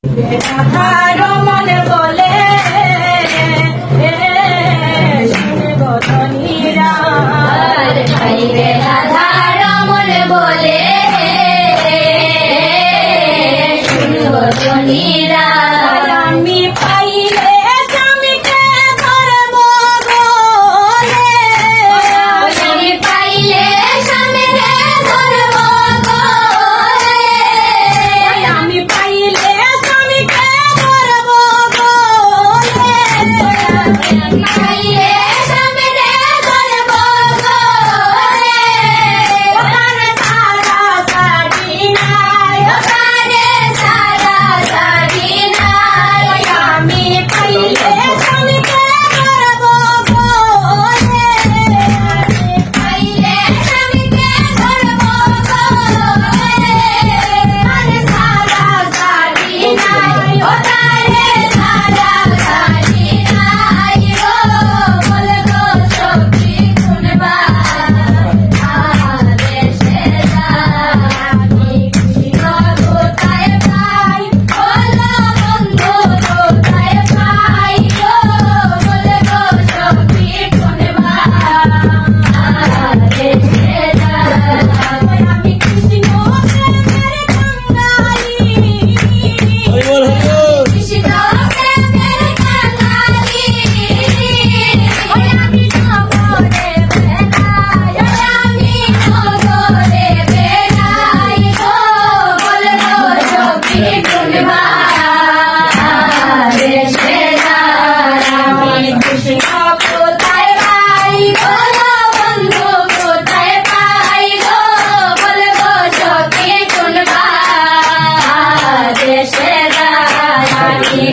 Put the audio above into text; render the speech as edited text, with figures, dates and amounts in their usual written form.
রমন বলে শুনব ধনীরা খাইবে রাধা রমন বলে শুনব ধনীরা আমি পাইলে স্বামীকে ধরব বলে আমি পাইলে স্বামীকে ধরব বলে আমি পাইলে স্বামীকে ধরব বলে আমি পাইলে স্বামীকে ধরব বলে ওখানে সারা সারি নাই ওখানে সারা সারি নাই আমি পাইলে স্বামীকে ধরব বলে আমি পাইলে স্বামীকে ধরব বলে ওখানে সারা সারি নাই ওখানে সারা সারি নাই গো বল গো সখী শুনবা আদেশে আমি কৃষ্ণ কোথায় পাই বলো বন্ধু কোথায় পাই গো বল গো সখী শুনবা আদেশে আমি কৃষ্ণ প্রেমের কাঙ্গালি কৃষ্ণ প্রেমের কাঙ্গালি আমি নগরে বেড়াই আমি নগরে বেড়াই গো বল গো সখী শুনবা দেশে আমি কৃষ্ণ কোথায় পাই বলো বন্ধু কোথায় পাই গো বল গো সখী শুনবা দেশে আমি